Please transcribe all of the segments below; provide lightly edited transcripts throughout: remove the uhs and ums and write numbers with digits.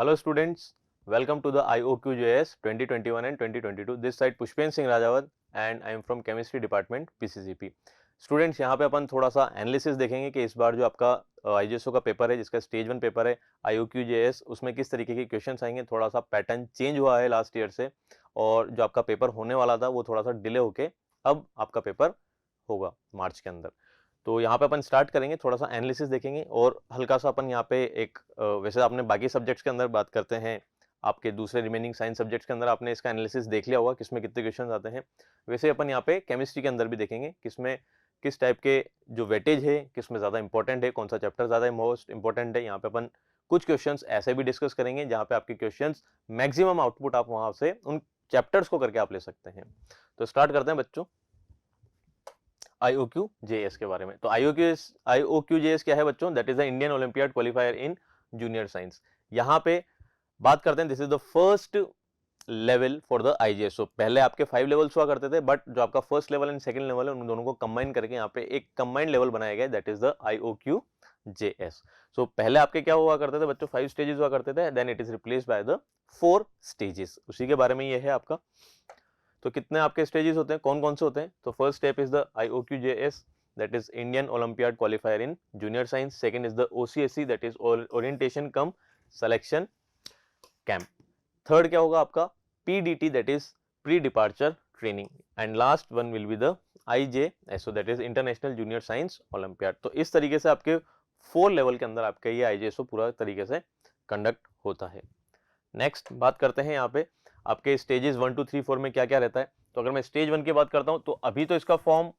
Hello students, welcome to the IOQJS 2021 and 2022. This side Pushpendra Singh Rajawat and I am from Chemistry Department PCCP. Students यहाँ पे अपन थोड़ा सा analysis देखेंगे कि इस बार जो आपका आईजीएसओ का पेपर है जिसका स्टेज 1 पेपर है IOQJS उसमें किस तरीके के क्वेश्चंस आएंगे। थोड़ा सा पैटर्न चेंज हुआ है लास्ट ईयर से और जो आपका पेपर होने वाला था वो थोड़ा सा डिले होके अब आपका पेपर होगा मार्च के अंदर। तो यहाँ पे अपन स्टार्ट करेंगे, थोड़ा सा एनालिसिस देखेंगे और हल्का सा अपन यहाँ पे एक वैसे आपने बाकी सब्जेक्ट्स के अंदर बात करते हैं, आपके दूसरे रिमेनिंग साइंस सब्जेक्ट्स के अंदर आपने इसका एनालिसिस देख लिया होगा किसमें कितने क्वेश्चन आते हैं। वैसे अपन यहाँ पे केमिस्ट्री के अंदर भी देखेंगे किसमें किस टाइप के जो वेटेज है, किसमें ज़्यादा इंपॉर्टेंट है, कौन सा चैप्टर ज़्यादा मोस्ट इंपॉर्टेंट है। यहाँ पे अपन कुछ क्वेश्चंस ऐसे भी डिस्कस करेंगे जहाँ पे आपके क्वेश्चंस मैक्सिमम आउटपुट आप वहाँ से उन चैप्टर्स को करके आप ले सकते हैं। तो स्टार्ट करते हैं बच्चों IOQJS के बारे में। तो IOQJS क्या है बच्चों? That is the Indian olympiad qualifier in junior science. यहाँ पे बात करते हैं, this is the first level for the IGSO। पहले आपके 5 लेवल्स हुआ करते थे, बट जो आपका first level and second level है उन दोनों को कंबाइन करके यहाँ पे एक कंबाइंड लेवल बनाया गया, दैट इज द IOQJS। सो पहले आपके क्या हुआ करते थे बच्चों? 5 स्टेजेस हुआ करते थे, then it is replaced by the 4 stages. उसी के बारे में ये है आपका। तो कितने आपके स्टेजेस होते हैं, कौन कौन से होते हैं? तो first step is the IOQJS, that is Indian olympiad qualifier in junior science. Second is the OCSC, that is orientation come selection camp. Third क्या होगा आपका? PDT, that is pre departure training. And last one will be the IJSO, that is international junior science olympiad. तो इस तरीके से आपके 4 level के अंदर आपका ये IJSO पूरा तरीके से कंडक्ट होता है। नेक्स्ट बात करते हैं यहाँ पे आपके स्टेजेस 1 2 3 4 में क्या क्या रहता है। तो अगर मैं स्टेज 1 की बात करता हूँ तो अभी तो इसका फॉर्म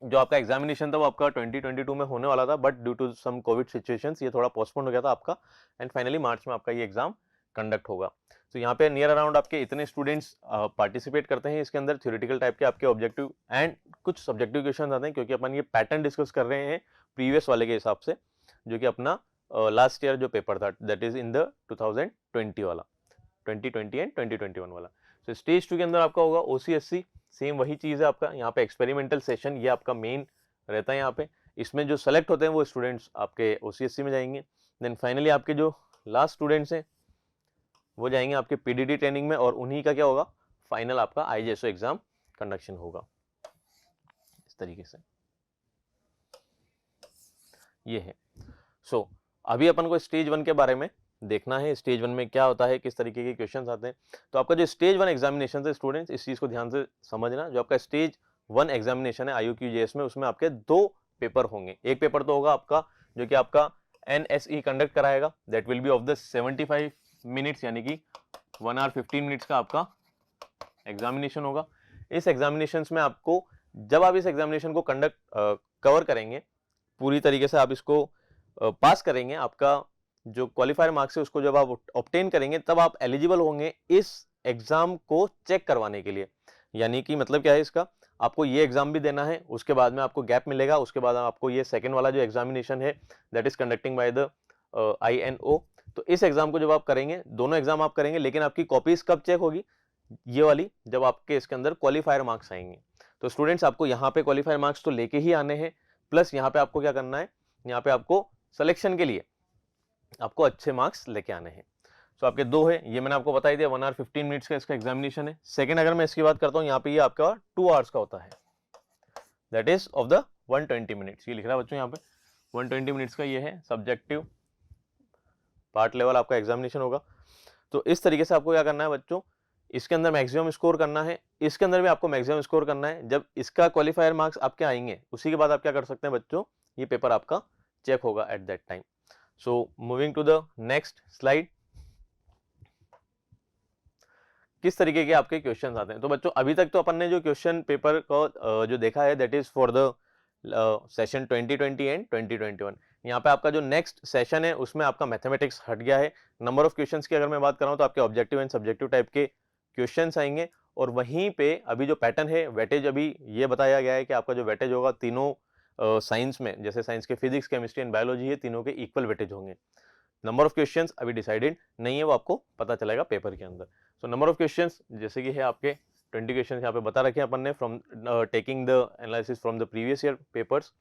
जो आपका एग्जामिनेशन था वो आपका 2022 में होने वाला था, but due to some Covid situations ये थोड़ा पोस्टपोन हो गया था आपका, एंड फाइनली मार्च में आपका ये एग्जाम कंडक्ट होगा। तो यहाँ पे नियर अराउंड आपके इतने स्टूडेंट्स पार्टिसिपेट करते हैं इसके अंदर। थ्योरेटिकल टाइप के आपके ऑब्जेक्टिव एंड कुछ सब्जेक्टिव क्वेश्चन आते हैं, क्योंकि अपन ये पैटर्न डिस्कस कर रहे हैं प्रीवियस वाले के हिसाब से, जो कि अपना लास्ट ईयर जो पेपर था दैट इज इन द 2020 वाला, 2020 एंड 2021 वाला। तो स्टेज 2 के अंदर आपका होगा OCSC, सेम वही चीज़ है आपका। यहाँ पे एक्सपेरिमेंटल सेशन ये आपका मेन रहता है यहाँ पे। इसमें जो सेलेक्ट होते हैं वो स्टूडेंट्स आपके OCSC में जाएंगे। देन फाइनली आपके जो लास्ट स्टूडेंट्स हैं वो जाएंगे आपके PDT ट्रेनिंग में, और उन्हीं का क्या होगा? फाइनल आपका IJSO एग्जाम कंडक्शन होगा। इस तरीके से ये है। सो अभी अपन को स्टेज 1 के बारे में देखना है। स्टेज 1 में क्या होता है, किस तरीके के क्वेश्चंस आते हैं। तो आपका जो स्टेज 1 एग्जामिनेशन है स्टूडेंट्स, इस चीज को ध्यान से समझना। जो आपका स्टेज 1 एग्जामिनेशन है IOQJS में, उसमें आपके 2 पेपर होंगे। एक पेपर तो होगा आपका जो कि आपका NSE कंडक्ट कराएगा, that will B of the 75 minutes, यानी कि 1 hour 15 मिनट्स का आपका एग्जामिनेशन होगा। इस एग्जामिनेशन में आपको, जब आप इस एग्जामिनेशन को कंडक्ट कवर करेंगे पूरी तरीके से, आप इसको पास करेंगे, आपका जो क्वालिफायर मार्क्स है उसको जब आप ऑब्टेन करेंगे तब आप एलिजिबल होंगे इस एग्जाम को चेक करवाने के लिए। यानी कि मतलब क्या है इसका? आपको ये एग्जाम भी देना है, उसके बाद में आपको गैप मिलेगा, उसके बाद आपको ये सेकंड वाला जो एग्जामिनेशन है that is conducting by the INO। तो इस एग्जाम को जब आप करेंगे, दोनों एग्जाम आप करेंगे, लेकिन आपकी कॉपीज कब चेक होगी? ये वाली, जब आपके इसके अंदर क्वालिफायर मार्क्स आएंगे। तो स्टूडेंट्स आपको यहाँ पे क्वालिफायर मार्क्स तो लेके ही आने हैं, प्लस यहाँ पे आपको क्या करना है, यहाँ पे आपको सिलेक्शन के लिए आपको अच्छे मार्क्स लेके आने हैं। सो आपके 2 है, ये मैंने आपको बता ही दिया। 1 hour 15 मिनट्स का इसका एग्जामिनेशन है। सेकंड अगर मैं इसकी बात करता हूँ, यहाँ पे ये आपका 2 hours का होता है, that is of the 120 minutes. ये लिख रहा है बच्चों यहाँ पे 120 मिनट्स का ये है सब्जेक्टिव पार्ट लेवल आपका एग्जामिनेशन होगा। तो इस तरीके से आपको क्या करना है बच्चों, इसके अंदर मैक्सिमम स्कोर करना है, इसके अंदर भी आपको मैक्सिमम स्कोर करना है। जब इसका क्वालिफायर मार्क्स आपके आएंगे उसी के बाद आप क्या कर सकते हैं बच्चों, ये पेपर आपका चेक होगा at that time. So moving to the next slide, किस तरीके के आपके क्वेश्चन आते हैं। तो बच्चों अभी तक तो अपन ने जो क्वेश्चन पेपर को जो देखा है that is for the session 2020 and 2021। यहाँ पे आपका जो नेक्स्ट सेशन है उसमें आपका मैथमेटिक्स हट गया है। नंबर ऑफ क्वेश्चंस की अगर मैं बात कर रहा हूँ तो आपके ऑब्जेक्टिव एंड सब्जेक्टिव टाइप के क्वेश्चंस आएंगे, और वहीं पे अभी जो पैटर्न है वेटेज, अभी ये बताया गया है कि आपका जो वेटेज होगा तीनों साइंस में, जैसे साइंस के फिजिक्स, केमिस्ट्री एंड बायोलॉजी है, तीनों के इक्वल वेटेज होंगे। नंबर ऑफ क्वेश्चंस अभी डिसाइडेड नहीं है, वो आपको पता चलेगा पेपर के अंदर। सो नंबर ऑफ क्वेश्चंस जैसे कि है आपके 20 क्वेश्चंस यहाँ पे बता रखे हैं अपन ने, from taking the analysis from the previous year papers.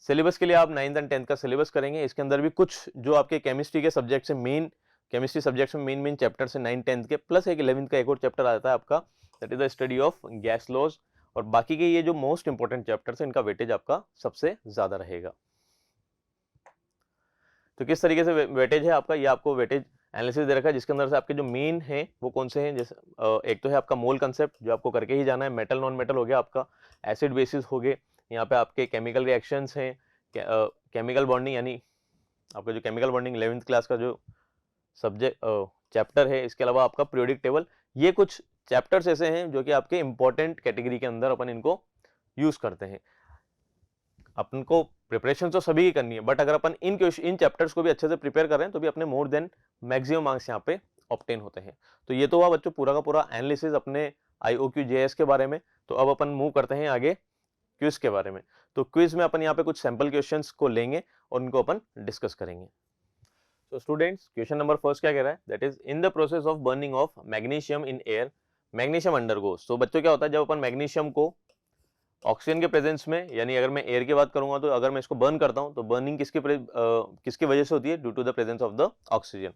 Syllabus के लिए आप 9th एंड 10th का सिलेबस करेंगे। इसके अंदर भी कुछ जो आपके केमिस्ट्री के सब्जेक्ट से मेन केमिस्ट्री सब्जेक्ट्स में मेन चैप्टर से 9 10th के प्लस एक 11th का एक और चैप्टर आता है आपका, that is the study of gas laws. और बाकी के ये जो मोस्ट इंपॉर्टेंट चैप्टर्स है इनका वेटेज आपका सबसे ज्यादा रहेगा। तो किस तरीके से वेटेज है आपका, ये आपको वेटेज एनालिसिस दे रखा है जिसके अंदर से आपके जो मेन है वो कौन से हैं। जैसे एक तो है आपका मोल कंसेप्ट जो आपको करके ही जाना है, मेटल नॉन मेटल हो गया आपका, एसिड बेसिस हो गए, यहाँ पे आपके केमिकल रिएक्शंस हैं, केमिकल बॉन्डिंग यानी आपका जो केमिकल बॉन्डिंग 11th क्लास का जो सब्जेक्ट चैप्टर है। इसके अलावा आपका पीरियोडिक टेबल, ये कुछ चैप्टर्स ऐसे हैं जो कि आपके इंपॉर्टेंट कैटेगरी के अंदर अपन इनको यूज करते हैं। अपन को प्रिपरेशन तो सभी की करनी है, बट अगर अपन इन चैप्टर्स को भी अच्छे से प्रिपेयर कर रहे हैं तो भी अपने मोर देन मैक्सिमम मार्क्स यहाँ पे ऑब्टेन होते हैं। तो ये तो हुआ बच्चों पूरा का पूरा एनालिसिस अपने IOQJS के बारे में। तो अब अपन मूव करते हैं आगे क्विज के बारे में। तो क्विज में अपन यहाँ पे कुछ सैंपल क्वेश्चंस को लेंगे और उनको अपन डिस्कस करेंगे। So students, question number first क्या कह रहा है, that is in the process of burning of magnesium in air magnesium undergoes. तो बच्चों क्या होता है जब अपन मैग्नीशियम को ऑक्सीजन के प्रेजेंस में, यानी अगर मैं एयर की बात करूंगा तो अगर मैं इसको बर्न करता हूं तो बर्निंग किसकी वजह से होती है, due to the presence of the oxygen.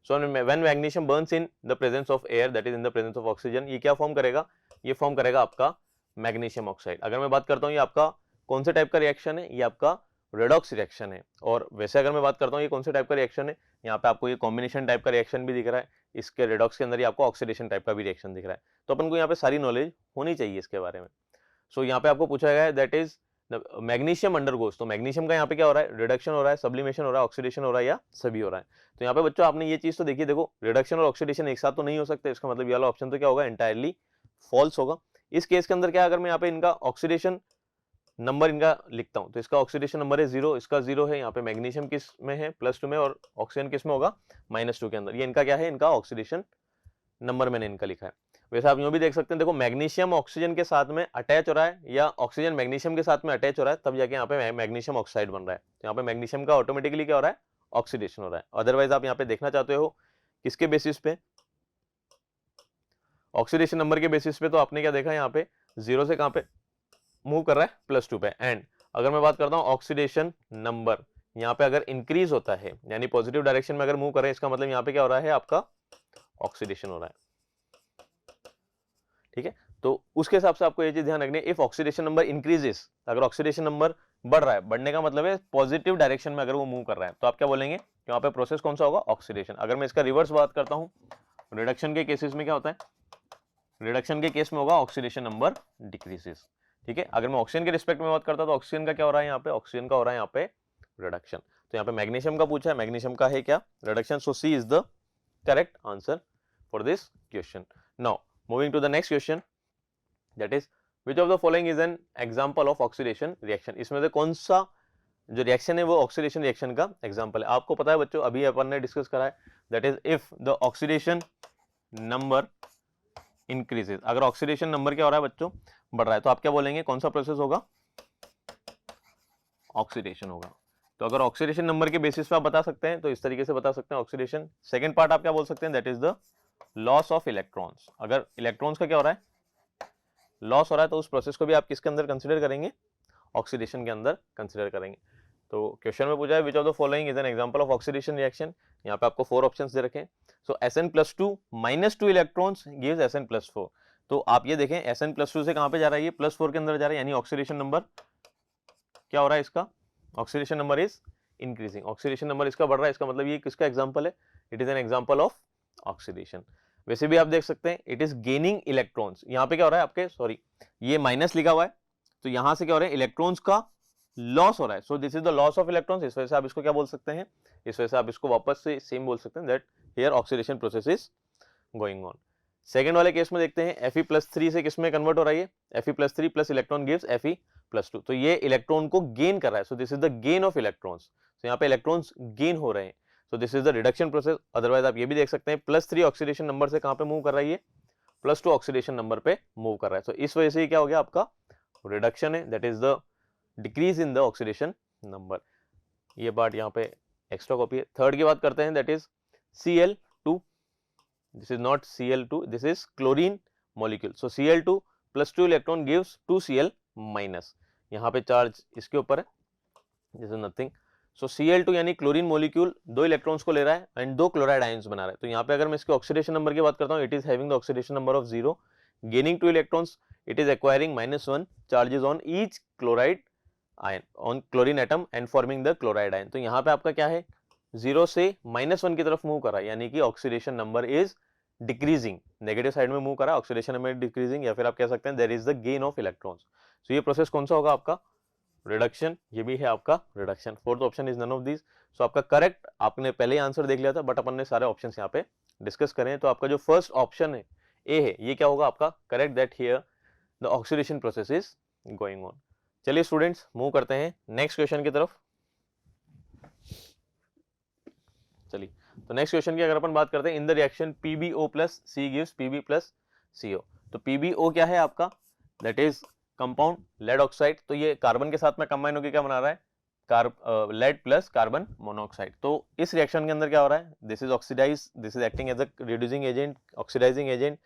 So when magnesium burns in the presence of air that is in the presence of oxygen, ये क्या फॉर्म करेगा, ये फॉर्म करेगा आपका मैग्नीशियम ऑक्साइड। अगर मैं बात करता हूँ ये आपका कौन से टाइप का रिएक्शन है, ये आपका रेडॉक्स रिएक्शन है। और वैसे अगर मैं बात करता हूँ ये कौन से टाइप का रिएक्शन है, यहाँ पे आपको ये कॉम्बिनेशन टाइप का रिएक्शन भी दिख रहा है, इसके रेडॉक्स के अंदर ही आपको ऑक्सीडेशन टाइप का भी रिएक्शन दिख रहा है। तो अपन को यहाँ पे सारी नॉलेज होनी चाहिए इसके बारे में। सो यहाँ पे आपको पूछा गया है दैट इज मैग्नीशियम अंडरगोस। तो मैग्नीशियम का यहाँ पे क्या हो रहा है, रिडक्शन हो रहा है, सब्लिमेशन हो रहा है, ऑक्सीडेशन हो रहा है, या सभी हो रहा है। तो यहाँ पे बच्चों आपने ये चीज तो देखी, देखो रिडक्शन और ऑक्सीडेशन एक साथ तो नहीं हो सकते, इसका मतलब ये वाला ऑप्शन तो क्या होगा, एंटायरली फॉल्स होगा। इस केस के अंदर क्या, अगर मैं यहाँ पे इनका ऑक्सीडेशन नंबर इनका लिखता हूं तो इसका ऑक्सीडेशन नंबर है 0, इसका 0 है, यहाँ पे मैग्नीशियम किस में है +2 में, और ऑक्सीजन किस में होगा -2 के अंदर। ये इनका क्या है, इनका ऑक्सीडेशन नंबर मैंने इनका लिखा है। वैसे आप यूं भी देख सकते हैं, देखो मैग्नीशियम ऑक्सीजन के साथ में अटैच हो रहा है या ऑक्सीजन मैग्नीशियम के साथ में अटैच हो रहा है, तब जाके यहाँ पे मैग्नीशियम ऑक्साइड बन रहा है। तो यहाँ पे मैग्नीशियम का ऑटोमेटिकली क्या हो रहा है, ऑक्सीडेशन हो रहा है। अदरवाइज आप यहाँ पे देखना चाहते हो किसके बेसिस पे, ऑक्सीडेशन नंबर के बेसिस पे, तो आपने क्या देखा यहाँ पे 0 से कहाँ पे मूव कर रहा है +2 पे। एंड अगर मैं बात करता हूँ ऑक्सीडेशन नंबर, यहाँ पे अगर इंक्रीज होता है यानी पॉजिटिव डायरेक्शन में अगर मूव कर रहे हैं, इसका मतलब यहाँ पे क्या हो रहा है, आपका ऑक्सीडेशन हो रहा है। ठीक है, तो उसके हिसाब से आपको ये चीज ध्यान रखनी है, इफ ऑक्सीडेशन नंबर इंक्रीजेस, अगर ऑक्सीडेशन नंबर बढ़ रहा है, बढ़ने का मतलब है पॉजिटिव डायरेक्शन में अगर वो मूव कर रहा है, तो आप क्या बोलेंगे, यहाँ पे प्रोसेस कौन सा होगा, ऑक्सीडेशन। अगर मैं इसका रिवर्स बात करता हूँ, रिडक्शन के केसेस में क्या होता है, रिडक्शन के केस में होगा ऑक्सीडेशन नंबर डिक्रीजेस। ठीक है, अगर मैं ऑक्सीजन के रिस्पेक्ट में बात करता हूं तो ऑक्सीजन का क्या हो रहा है, यहाँ पे ऑक्सीजन का हो रहा है यहाँ पे रिडक्शन। तो यहाँ पे मैग्नीशियम का पूछा है, मैग्नीशियम का है क्या, reduction. So C is the correct answer for this question. Now moving to the next question, that is which of the following is an example of oxidation reaction. इसमें से कौन सा जो रिएक्शन है वो ऑक्सीडेशन रिएक्शन का example है। आपको पता है बच्चों, अभी अपन ने डिस्कस करा है, that is if the oxidation number increases. अगर ऑक्सीडेशन नंबर क्या हो रहा है बच्चों, बढ़ रहा है, तो आप क्या बोलेंगे, कौन सा प्रोसेस होगा, ऑक्सीडेशन होगा। तो अगर ऑक्सीडेशन नंबर के बेसिस पे आप बता सकते हैं तो इस तरीके से बता सकते हैं ऑक्सीडेशन। सेकंड पार्ट आप क्या बोल सकते हैं, that is the loss of electrons. अगर इलेक्ट्रॉन्स का क्या हो रहा है, लॉस हो रहा है, तो उस प्रोसेस को भी आप किसके अंदर कंसिडर करेंगे, ऑक्सीडेशन के अंदर कंसिडर करेंगे। तो क्वेश्चन में पूछा है विच of the following is an example of oxidation reaction. यहाँ पे आपको 4 ऑप्शंस दे रखे हैं। सो Sn+2 -2 इलेक्ट्रॉन्स गिव्स Sn+4। तो आप ये देखें Sn+2 से कहां पे जा रहा है, ये +4 के अंदर जा रहा है, यानी ऑक्सीडेशन नंबर क्या हो रहा है, इसका oxidation number is increasing, oxidation number इसका बढ़ रहा है, इसका मतलब ये किसका एग्जांपल है, it is an example of oxidation. वैसे भी आप देख सकते हैं इट इज गेनिंग इलेक्ट्रॉन्स। यहाँ पे क्या हो रहा है आपके, सॉरी ये माइनस लिखा हुआ है, तो यहां से क्या हो रहा है, इलेक्ट्रॉन्स का लॉस हो रहा है। सो this is the loss of electrons. इस वजह से आप इसको क्या बोल सकते हैं, इस वजह से आप इसको वापस से सेम बोल सकते हैं, that here oxidation process is going on. Second वाले केस में देखते हैं Fe+3 से किस में कन्वर्ट हो रहा है, Fe+3 plus electron gives Fe+2। तो ये इलेक्ट्रॉन को गेन कर रहा है, सो this is the gain of electrons. तो यहाँ पे इलेक्ट्रॉन्स गेन हो रहे हैं, सो this is the reduction process. Otherwise आप ये भी देख सकते हैं +3 ऑक्सीडेशन नंबर से कहां पे मूव कर रहा है, ये +2 ऑक्सीडेशन नंबर पे मूव कर रहा है। तो इस वजह से क्या हो गया, आपका रिडक्शन है, that is the decrease in the oxidation number. ये पार्ट यहाँ पे एक्स्ट्रा कॉपी है। थर्ड की बात करते हैं, that is Cl2। This is not Cl2, this is chlorine molecule. So Cl2 +2 electron gives 2Cl-। यहाँ पे चार्ज इसके ऊपर है, this is nothing. So Cl2 यानी क्लोरीन मॉलिक्यूल 2 इलेक्ट्रॉन्स को ले रहा है एंड 2 क्लोराइड आयंस बना रहा है। तो यहाँ पे अगर मैं इसके ऑक्सीडेशन नंबर की बात करता हूँ, it is having the oxidation number of 0, gaining 2 electrons, it is acquiring -1 charges on each chloride ion on chlorine atom and forming the chloride ion. तो यहाँ पे आपका क्या है, 0 से -1 की तरफ मूव कर रहा है, यानी कि oxidation number is decreasing, negative side में मूव कर रहा है, ऑक्सीडेशन नंबर डिक्रीजिंग, या फिर आप कह सकते हैं there is the gain of electrons. So ये प्रोसेस कौन सा होगा आपका, रिडक्शन, ये भी है आपका reduction. Fourth option is none of this. So आपका करेक्ट, आपने पहले ही आंसर देख लिया था बट अपन ने सारे ऑप्शंस यहाँ पे डिस्कस करें। तो आपका जो फर्स्ट ऑप्शन है ए है, ये क्या होगा आपका correct, that here the oxidation process is going on. चलिए स्टूडेंट्स मूव करते हैं नेक्स्ट क्वेश्चन की तरफ। चलिए तो नेक्स्ट क्वेश्चन की अगर अपन बात करते हैं, in the reaction PbO plus C gives Pb plus CO। तो PbO क्या है आपका, that is compound lead oxide. तो ये कार्बन के साथ में कंबाइन होकर क्या बना रहा है, लेड प्लस कार्बन मोनोऑक्साइड। तो इस रिएक्शन के अंदर क्या हो रहा है, this is oxidise, this is acting as a reducing agent, oxidising agent,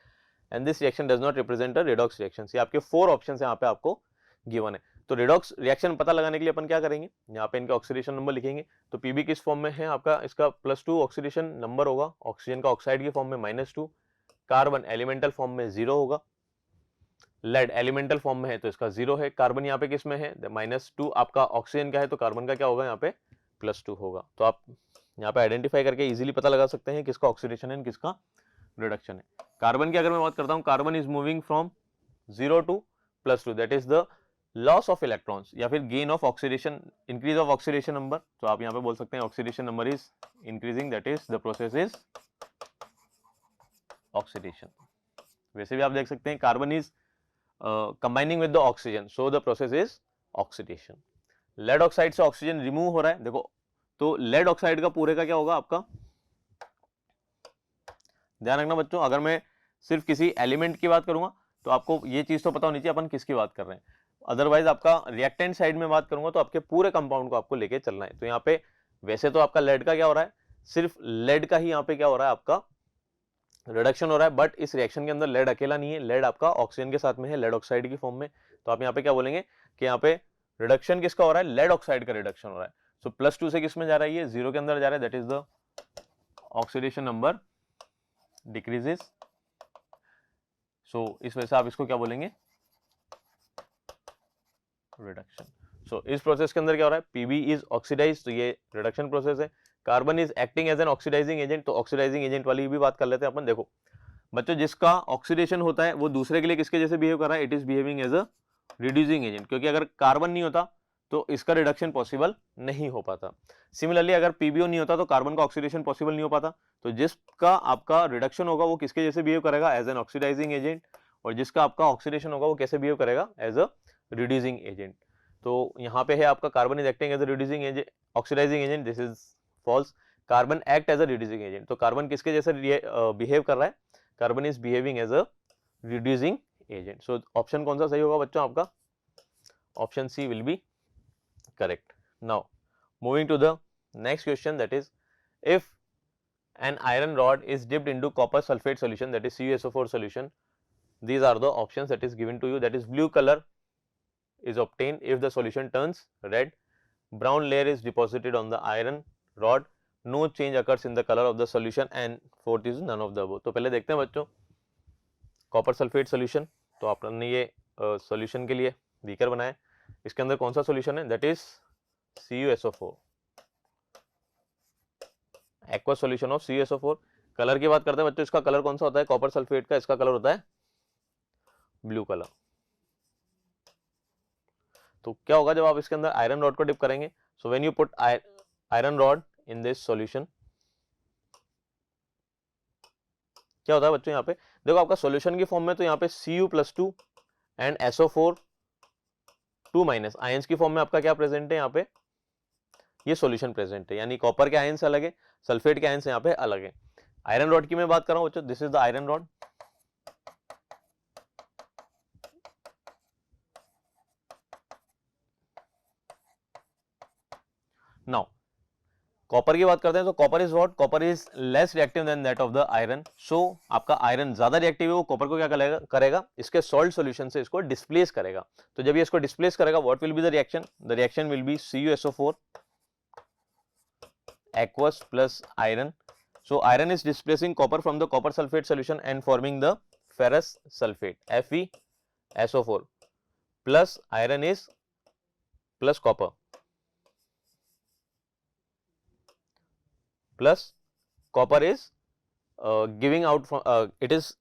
and this reaction does not represent a redox reaction. ये आपके 4 ऑप्शंस यहाँ पे आपको गिवन है। तो रेडॉक्स रिएक्शन पता लगाने के लिए अपन क्या करेंगे, यहाँ पे इनका ऑक्सीडेशन नंबर लिखेंगे। तो Pb किस फॉर्म में है आपका, इसका +2 ऑक्सीडेशन नंबर होगा, ऑक्सीजन का ऑक्साइड की फॉर्म में -2, कार्बन एलिमेंटल फॉर्म में 0 होगा, लेड एलिमेंटल फॉर्म में है तो इसका 0 है, कार्बन यहाँ पे किस में है -2, आपका ऑक्सीजन का है तो कार्बन का क्या होगा यहाँ पे +2 होगा। तो आप यहाँ पे आइडेंटिफाई करके इजीली पता लगा सकते हैं किसका ऑक्सीडेशन है किसका रिडक्शन है। कार्बन की अगर मैं बात करता हूँ, carbon is moving from 0 to +2, that is the loss of electrons या फिर gain of oxidation, increase of oxidation number. तो आप यहाँ पे बोल सकते हैं oxidation number is increasing, that is the process is oxidation. वैसे भी आप देख सकते हैं carbon is combining with the oxygen, so the process is oxidation. Lead oxide से ऑक्सीजन रिमूव हो रहा है, देखो तो लेड ऑक्साइड का पूरे का क्या होगा आपका, ध्यान रखना बच्चों, अगर मैं सिर्फ किसी एलिमेंट की बात करूंगा तो आपको ये चीज तो पता होनी चाहिए अपन किसकी बात कर रहे हैं, अदरवाइज आपका रिएक्टेंट साइड में बात करूंगा तो आपके पूरे कंपाउंड को आपको लेके चलना है। तो यहाँ पे वैसे तो आपका लेड का क्या हो रहा है, सिर्फ लेड का ही यहाँ पे क्या हो रहा है आपका रिडक्शन हो रहा है, बट इस रिएक्शन के अंदर लेड अकेला नहीं है, लेड आपका ऑक्सीजन के साथ में है, लेड ऑक्साइड की फॉर्म में। तो आप यहाँ पे क्या बोलेंगे कि यहाँ पे रिडक्शन किसका हो रहा है, लेड ऑक्साइड का रिडक्शन हो रहा है। सो +2 से किस में जा रहा है, ये 0 के अंदर जा रहा है, that is the oxidation number decreases. So इस वजह से आप इसको क्या बोलेंगे, रिडक्शन। सो इस प्रोसेस के अंदर क्या हो रहा है, Pb इज ऑक्सीडाइज, तो ये रिडक्शन प्रोसेस है। Carbon is acting as an oxidising agent, तो ऑक्सीडाइजिंग एजेंट वाली भी बात कर लेते हैं अपन। देखो बच्चों, जिसका ऑक्सीडेशन होता है वो दूसरे के लिए किसके जैसे बिहेव कर रहा है, it is behaving as a reducing agent, क्योंकि अगर कार्बन नहीं होता तो इसका रिडक्शन पॉसिबल नहीं हो पाता। सिमिलरली अगर PbO नहीं होता तो कार्बन का ऑक्सीडेशन पॉसिबल नहीं हो पाता। तो जिसका आपका रिडक्शन होगा वो किसके जैसे बिहेव करेगा, एज एन ऑक्सीडाइजिंग एजेंट, और जिसका आपका ऑक्सीडेशन होगा वो कैसे बिहेव करेगा, एज अ रिड्यूसिंग एजेंट। तो यहाँ पे है आपका carbon is acting as a reducing agent, oxidising agent, this is false. Carbon act as a reducing agent, तो कार्बन किसके जैसे बिहेव कर रहा है, carbon is behaving as a reducing agent. So option कौन सा सही होगा बच्चों आपका, option C will be correct. Now moving to the next question, that is if an iron rod is dipped into copper sulfate solution, that is CuSO4 solution, these are the options that is given to you, that is blue color is obtained if the solution turns red, brown layer is deposited on the iron rod, no change occurs in the color of the solution, and fourth is none of the above। तो पहले देखते हैं बच्चों copper sulphate solution. तो आपने ये solution के लिए बीकर बनाया, इसके अंदर कौन सा सॉल्यूशन है, that is CuSO4, aqua solution of CuSO4। Colour की बात करते हैं बच्चों, इसका कलर कौन सा होता है, कॉपर सल्फेट का इसका कलर होता है ब्लू कलर। तो क्या होगा जब आप इसके अंदर आयरन रॉड को डिप करेंगे, so when you put iron rod in this solution, क्या होता है बच्चों, यहाँ पे देखो आपका सॉल्यूशन की फॉर्म में तो यहाँ पे Cu+2 एंड SO4 2- आयंस की फॉर्म में आपका क्या प्रेजेंट है, यहाँ पे ये सॉल्यूशन प्रेजेंट है, यानी कॉपर के आयंस अलग है, सल्फेट के आयंस यहाँ पे अलग है। आयरन रॉड की मैं बात कर रहा हूँ बच्चों, this is the iron rod, now copper की बात करते हैं तो copper is what, copper is less reactive than that of the iron. So आपका आयरन ज्यादा रिएक्टिव है, वो कॉपर को क्या करेगा, इसके सॉल्ट सॉल्यूशन से इसको डिस्प्लेस करेगा। तो जब ये इसको डिस्प्लेस करेगा, what will be the reaction, the reaction will be CuSO4 aqueous plus iron. So iron is displacing copper from the copper sulfate solution and forming the ferrous sulfate FeSO4 plus iron is plus copper plus copper is giving out from it is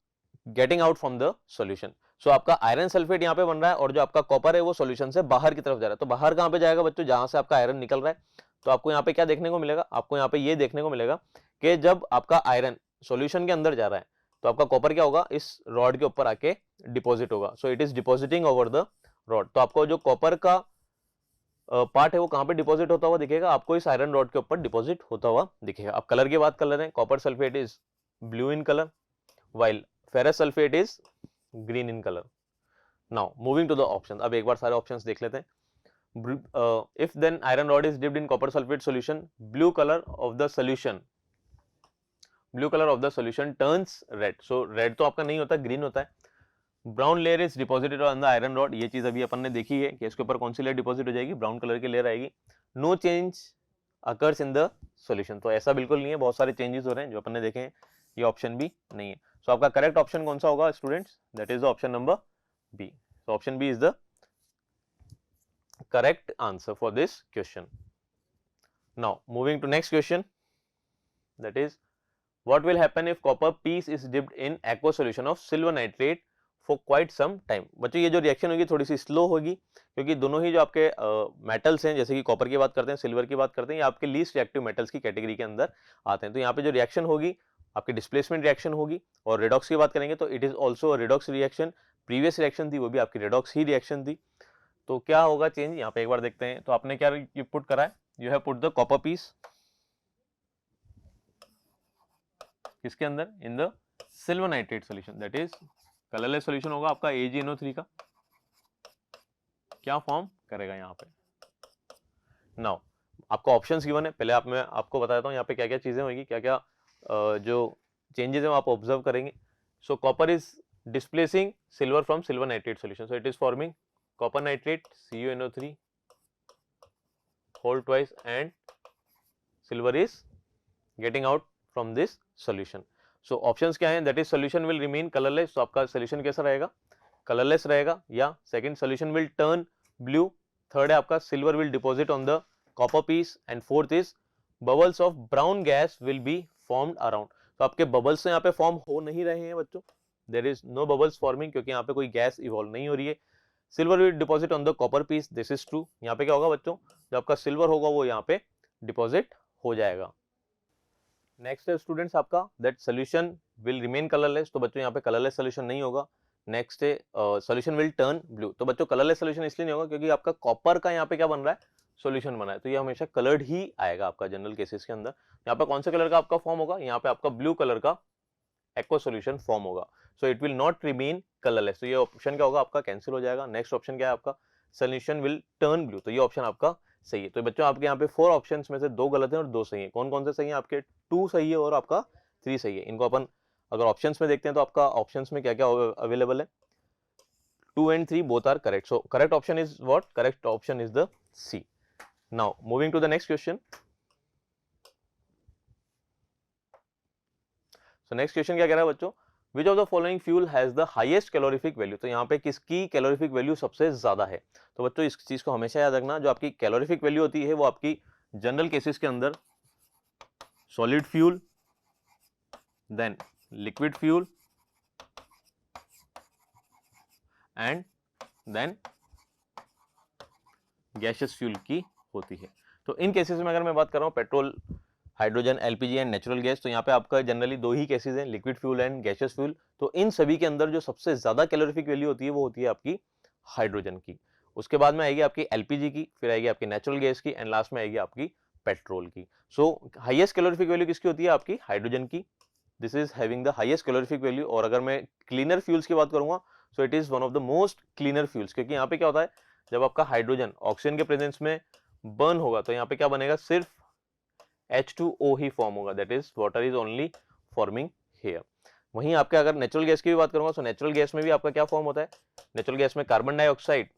getting out from the solution. So आपका iron sulphate यहाँ पे बन रहा है और जो आपका copper है वो सॉल्यूशन से बाहर की तरफ जा रहा है. तो बाहर कहाँ पे जाएगा बच्चों? जहां से आपका आयरन निकल रहा है. तो आपको यहाँ पे क्या देखने को मिलेगा? आपको यहाँ पे ये देखने को मिलेगा कि जब आपका आयरन सॉल्यूशन के अंदर जा रहा है तो आपका कॉपर क्या होगा? इस रॉड के ऊपर आके डिपॉजिट होगा. So it is depositing over the rod. तो आपको जो कॉपर का पार्ट है वो कहाँ पे डिपॉजिट होता हुआ दिखेगा? आपको इस आयरन रॉड के ऊपर डिपॉजिट होता हुआ दिखेगा. अब कलर की बात कर लेते हैं. Copper sulphate is blue in colour while ferrous sulfate is green in color. Now moving to the options. अब एक बार सारे options देख लेते हैं. If then iron rod is dipped in copper sulfate solution, blue color of the solution turns red. So red तो आपका नहीं होता, green होता है. Brown layer is deposited on the iron rod. ये चीज अभी अपन ने देखी है कि इसके ऊपर कौन सी लेयर डिपॉजिट हो जाएगी? ब्राउन कलर की लेयर आएगी. No change occurs in the solution. तो ऐसा बिल्कुल नहीं है, बहुत सारे चेंजेस हो रहे हैं जो अपन ने देखे हैं. ये ऑप्शन भी नहीं है. सो आपका करेक्ट ऑप्शन कौन सा होगा students? That is the option number B. So option B is the correct answer for this question. Now moving to next question, that is what will happen if copper piece is dipped in aqua solution of silver nitrate for quite some time. बच्चों ये जो reaction होगी थोड़ी सी slow होगी क्योंकि दोनों ही जो आपके मेटल्स हैं, जैसे कि कॉपर की बात करते हैं, सिल्वर की बात करते हैं, ये आपके लीस्ट रिएक्टिव मेटल्स की कैटेगरी के अंदर आते हैं. तो यहाँ पे जो रिएक्शन होगी आपकी डिस्प्लेसमेंट रिएक्शन होगी. और रेडॉक्स की बात करेंगे तो it is also redox reaction. Previous reaction थी वो भी आपकी रेडॉक्स ही रिएक्शन थी. तो क्या होगा चेंज यहाँ पे एक बार देखते हैं. तो आपने क्या पुट करा है? You have put the copper piece किसके अंदर? In the silver nitrate solution. That is colourless solution होगा आपका AgNO3 का. क्या फॉर्म करेगा यहाँ पे? नाउ आपको ऑप्शंस गिवन है. पहले मैं आपको बताता हूँ यहाँ पे क्या क्या चीजें होगी, क्या क्या जो चेंजेस है वो आप ऑब्जर्व करेंगे. सो copper is displacing silver from silver nitrate solution. So it is forming copper nitrate CuNO3 whole twice and silver is getting out from this solution. So options क्या हैं? That is solution will remain colorless. So आपका solution कैसा रहेगा? colorless रहेगा. या second solution will turn blue. third है आपका silver will deposit on the copper piece and fourth is bubbles of brown gas will be formed around. तो आपके bubbles तो यहाँ पे form हो नहीं रहे हैं बच्चों. There is no bubbles forming क्योंकि यहाँ पे कोई गैस इवॉल्व नहीं हो रही है. Silver will deposit on the copper piece. This is true. यहाँ पे क्या होगा बच्चों? जो आपका सिल्वर होगा वो यहाँ पे डिपॉजिट हो जाएगा. नेक्स्ट है स्टूडेंट्स आपका that solution will remain colourless. तो बच्चों यहाँ पे कलरलेस सोल्यूशन नहीं होगा. नेक्स्ट है सोल्यूशन विल टर्न ब्लू. तो बच्चों कलरलेस सोल्यूशन इसलिए नहीं होगा क्योंकि आपका कॉपर का यहाँ पे क्या बन रहा है? सोल्यूशन बना है. तो ये हमेशा कलर्ड ही आएगा आपका जनरल केसेस के अंदर. यहाँ पे कौन से कलर का आपका फॉर्म होगा? यहाँ पे आपका ब्लू कलर का एक्वा सॉल्यूशन फॉर्म होगा. So it will not remain colourless. तो ये ऑप्शन क्या होगा? आपका कैंसिल हो जाएगा. नेक्स्ट ऑप्शन क्या है आपका? Solution will turn blue. तो ये ऑप्शन आपका सही है. तो बच्चों आपके यहाँ पे 4 ऑप्शंस में से 2 गलत हैं और 2 सही है. कौन कौन से सही है? आपके 2 सही है और आपका 3 सही है. इनको अपन अगर ऑप्शंस में देखते हैं तो आपका ऑप्शंस में क्या क्या अवेलेबल है? 2 and 3 both are correct. So correct option is what? Correct option is the C. Now moving to the next question. So next question क्या कह रहा है बच्चों? Which of the following fuel has the highest calorific value? तो यहाँ पे किसकी calorific value सबसे ज्यादा है? तो बच्चों इस चीज को हमेशा याद रखना. जो आपकी कैलोरीफिक वैल्यू होती है वो आपकी जनरल केसेस के अंदर solid fuel, then liquid fuel and then gaseous fuel की होती है. तो इन केसेस में अगर मैं बात कर रहा हूँ petrol, hydrogen, LPG and natural gas, तो यहाँ पे आपका जनरली 2 ही केसेस हैं, liquid fuel and gaseous fuel. तो इन सभी के अंदर जो सबसे ज्यादा कैलोरीफिक वैल्यू होती है वो होती है आपकी हाइड्रोजन की. उसके बाद में आएगी आपकी LPG की, फिर आएगी आपकी नेचुरल गैस की एंड लास्ट में आएगी आपकी पेट्रोल की. सो हाईएस्ट कैलोरीफिक वैल्यू किसकी होती है? आपकी हाइड्रोजन की. This is having the highest calorific value. और अगर मैं क्लीनर फ्यूल्स की बात करूंगा so it is one of the most cleaner fuels. क्योंकि यहाँ पे क्या होता है? जब आपका हाइड्रोजन ऑक्सीजन के प्रेजेंस में बर्न होगा तो यहाँ पे क्या बनेगा? सिर्फ H2O ही फॉर्म होगा. That is water is only forming here. वहीं आपके अगर नेचुरल गैस की भी बात करूंगा तो नेचुरल गैस में भी आपका क्या फॉर्म होता है? नेचुरल गैस में carbon dioxide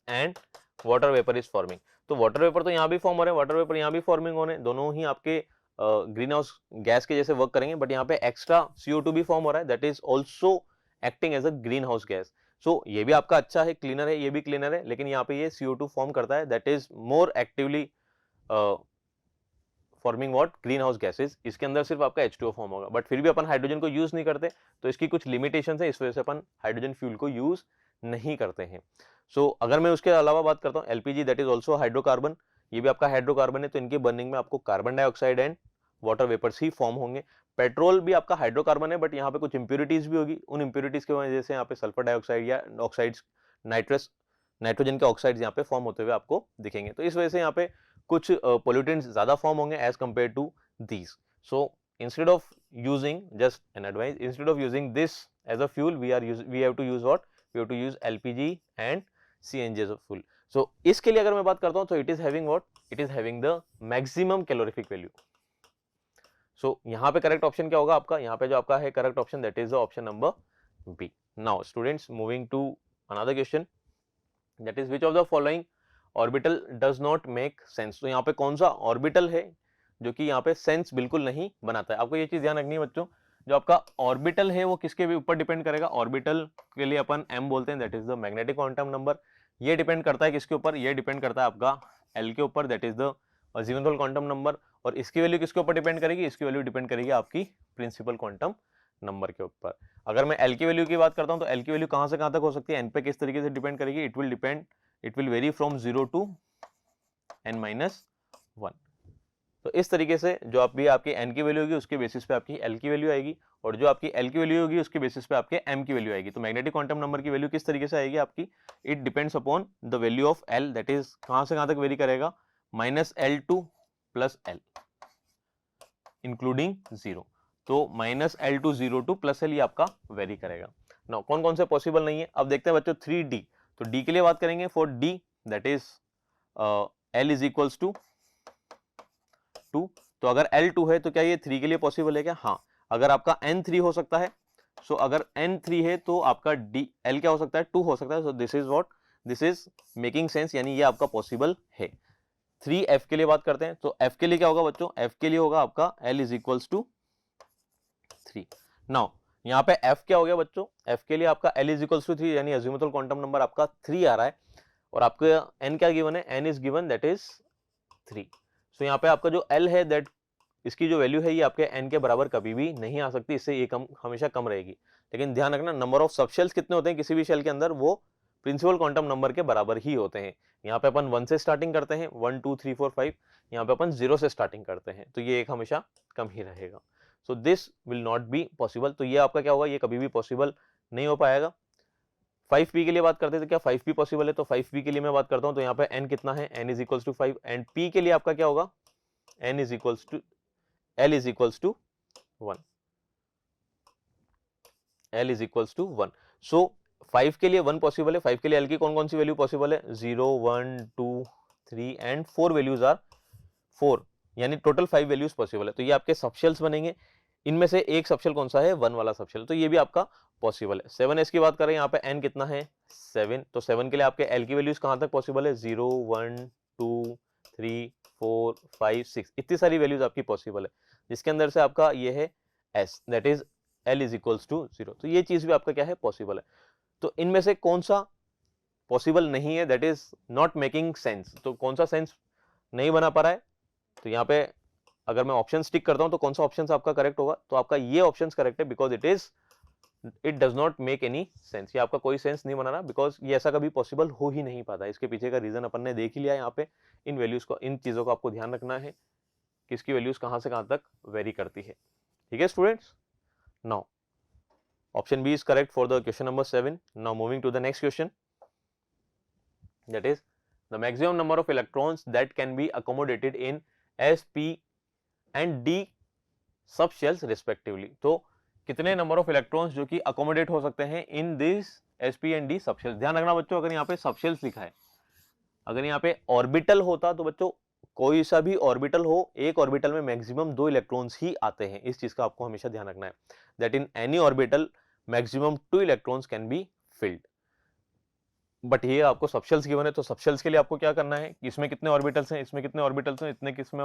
and water vapour is forming. तो वाटर वेपर तो यहाँ भी फॉर्म हो रहे हैं, वाटर वेपर यहाँ भी फॉर्मिंग हो रहे हैं, दोनों ही आपके ग्रीन हाउस गैस के जैसे वर्क करेंगे, बट यहाँ पे एक्स्ट्रा CO2 भी फॉर्म हो रहा है, that is also acting as a greenhouse gas. So ये भी आपका अच्छा है, क्लीनर है, ये भी क्लीनर है, लेकिन यहाँ पे ये CO2 फॉर्म करता है, that is more actively forming what green house gases. इसके अंदर सिर्फ आपका H2O फॉर्म होगा, बट फिर भी अपन हाइड्रोजन को यूज नहीं करते, तो इसकी कुछ लिमिटेशंस है, इस वजह से अपन हाइड्रोजन फ्यूल को यूज नहीं करते हैं। सो अगर मैं उसके अलावा बात करता हूँ, LPG that is also hydrocarbon, ये भी आपका हाइड्रोकार्बन है, तो इनकी बर्निंग में आपको carbon dioxide and water vapours ही फॉर्म होंगे। पेट्रोल भी आपका हाइड्रोकार्बन है, बट यहाँ पे कुछ इंप्योरिटीज भी होगी, उन इंप्योरिटीज की वजह से यहाँ पे सल्फर डाइऑक्साइड या ऑक्साइड्स, नाइट्रोजन के ऑक्साइड्स यहाँ पे फॉर्म होते हुए आपको दिखेंगे। तो इस वजह से यहाँ पे कुछ पोल्यूटेंट्स ज्यादा फॉर्म होंगे as compare to these. So instead of using, just an advice, instead of using this as a fuel, we have to use what? We have to use LPG and CNG as a fuel. So इसके लिए अगर मैं बात करता हूँ, तो it is having what? It is having the maximum calorific value. So यहाँ पे करेक्ट ऑप्शन क्या होगा आपका? यहाँ पे जो आपका है correct option, that is the option number B. Now students, moving to another question, that is which of the following orbital does not make sense? तो यहाँ पे कौन सा ऑर्बिटल है जो कि यहाँ पे सेंस बिल्कुल नहीं बनाता है? आपको ये चीज ध्यान रखनी है बच्चों, जो आपका ऑर्बिटल है वो किसके भी ऊपर डिपेंड करेगा? ऑर्बिटल के लिए अपन M बोलते हैं, that is the magnetic quantum number. ये डिपेंड करता है किसके ऊपर? ये डिपेंड करता है आपका L के ऊपर, that is the azimuthal quantum number. और इसकी वैल्यू किसके ऊपर डिपेंड करेगी? इसकी वैल्यू डिपेंड करेगी आपकी प्रिंसिपल क्वांटम नंबर के ऊपर। अगर मैं L की वैल्यू की बात करता हूँ, तो L की वैल्यू कहां से कहां तक हो सकती है? N पे किस तरीके से डिपेंड करेगी? It will vary from 0 to N-1। तो इस तरीके से जो आपकी N की वैल्यू होगी उसके बेसिस पे आपकी L की वैल्यू आएगी, और जो आपकी L की वैल्यू होगी उसके बेसिस पे आपके M की वैल्यू आएगी। तो मैग्नेटिक क्वांटम नंबर की वैल्यू किस तरीके से आएगी आपकी? It depends upon the value of L, that is कहां से कहां तक वेरी करेगा? -L2 + L including 0। तो -L2 0 टू +L ये आपका वेरी करेगा। नाउ कौन कौन से पॉसिबल नहीं है? अब देखते हैं बच्चों 3D। तो D के लिए बात करेंगे, for D that is L is equals to 2। तो अगर L2 है तो क्या ये 3 के लिए पॉसिबल है क्या? हाँ। अगर आपका N3 हो सकता है, सो अगर N3 है तो आपका L क्या हो सकता है? 2 हो सकता है। सो this is what, this is making sense, यानी ये आपका पॉसिबल है। 3F के लिए बात करते हैं, तो F के लिए क्या होगा बच्चों? F के लिए होगा आपका L is equals to 3। Now यहाँ पे F क्या हो गया बच्चों? F के लिए आपका L इज इक्वल्स टू 3, यानी अजीमुथल क्वांटम नंबर आपका 3 आ रहा है, और आपका N क्या गिवन है? N is given that is 3। सो यहाँ पे आपका जो L है दैट इसकी जो वैल्यू है ये आपके N के बराबर कभी भी नहीं आ सकती, इससे ये कम हमेशा कम रहेगी। लेकिन ध्यान रखना, नंबर ऑफ सब शेल्स कितने होते हैं किसी भी शेल के अंदर, वो प्रिंसिपल क्वांटम नंबर के बराबर ही होते हैं। यहाँ पे अपन 1 से स्टार्टिंग करते हैं, 1 2 3 4 5, यहाँ पे अपन 0 से स्टार्टिंग करते हैं, तो ये एक हमेशा कम ही रहेगा। So this will not be possible. तो ये आपका क्या होगा? ये कभी भी पॉसिबल नहीं हो पाएगा। 5P के लिए बात करते थे, क्या 5P पॉसिबल है? तो 5P के लिए मैं बात करता हूँ, तो यहाँ पे N कितना है? N is equals to 5, and P के लिए आपका क्या होगा? N is equals to L is equals to 1, L is equals to 1। So 5 के लिए 1 पॉसिबल है। 5 के लिए L की कौन कौन सी वैल्यू पॉसिबल है? 0 1 2 3 एंड 4 वैल्यूज आर 4, यानी टोटल 5 वैल्यूज पॉसिबल है। तो ये आपके सबशेल्स बनेंगे। इनमें से एक सबशेल कौन सा है? 1 वाला सबशेल, तो ये भी आपका पॉसिबल है। 7S की बात करें, यहाँ पे N कितना है? 7। तो 7 के लिए आपके L की वैल्यूज कहां तक पॉसिबल है? 0 1 2 3 4 5 6, इतनी सारी वैल्यूज आपकी पॉसिबल है, जिसके अंदर से आपका ये है S, that is L is equals to 0। तो ये चीज भी आपका क्या है? पॉसिबल है। तो इनमें से कौन सा पॉसिबल नहीं है? That is not making sense. तो कौन सा सेंस नहीं बना पा रहा है? तो यहाँ पे अगर मैं ऑप्शन टिक करता हूं, तो कौन सा ऑप्शन आपका करेक्ट होगा? तो आपका ये ऑप्शन करेक्ट है, because it does not make any sense. ये आपका कोई सेंस नहीं बना रहा, बिकॉज ये ऐसा कभी पॉसिबल हो ही नहीं पाता। इसके पीछे का रीजन अपन ने देख ही लिया। यहाँ पे इन वैल्यूज को, इन चीजों को आपको ध्यान रखना है, किसकी वैल्यूज कहां से कहां तक वेरी करती है। ठीक है students? Now option B is correct for the question number 7. Now moving to the next question, that is the maximum number of electrons that can be accommodated in S, P and D subshells respectively. तो कितने number of electrons जो कि accommodate हो सकते हैं in this S, P and D subshells? ध्यान रखना बच्चों, अगर यहाँ पे सबशेल्स लिखा है, अगर यहाँ पे ऑर्बिटल होता तो बच्चों कोई सा भी ऑर्बिटल हो, एक ऑर्बिटल में मैक्सिमम 2 इलेक्ट्रॉन्स ही आते हैं। इस चीज का आपको हमेशा ध्यान रखना है, that in any orbital maximum 2 electrons can be filled. But ये आपको सबशेल्स गिवन है, तो सबशेल्स के लिए आपको क्या करना है, इसमें कितने ऑर्बिटल्स हैं, इसमें कितने ऑर्बिटल्स हैं, इतने किसमें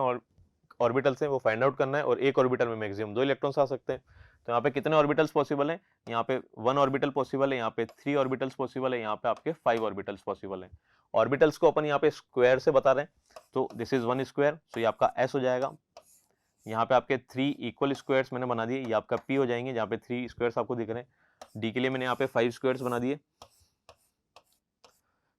ऑर्बिटल्स हैं, वो फाइंड आउट करना है। और एक ऑर्बिटल में मैक्सिमम 2 इलेक्ट्रॉन्स आ सकते हैं। तो यहाँ पे कितने ऑर्बिटल्स पॉसिबल हैं, यहाँ पे 1 ऑर्बिटल पॉसिबल है, यहाँ पे 3 ऑर्बिटल्स पॉसिबल है, यहाँ पे आपके 5 ऑर्बिटल्स पॉसिबल है। ऑर्बिटल्स को अपन यहाँ पे स्क्वायर से बता रहे हैं, तो दिस इज 1 स्क्वायर, तो ये आपका s हो जाएगा। यहाँ पे आपके 3 इक्वल स्क्वायर्स मैंने बना दिए, ये आपका p हो जाएंगे, जहाँ पे 3 स्क्वायर्स आपको दिख रहे हैं। d के लिए मैंने यहाँ पे 5 स्क्वायर्स बना दिए,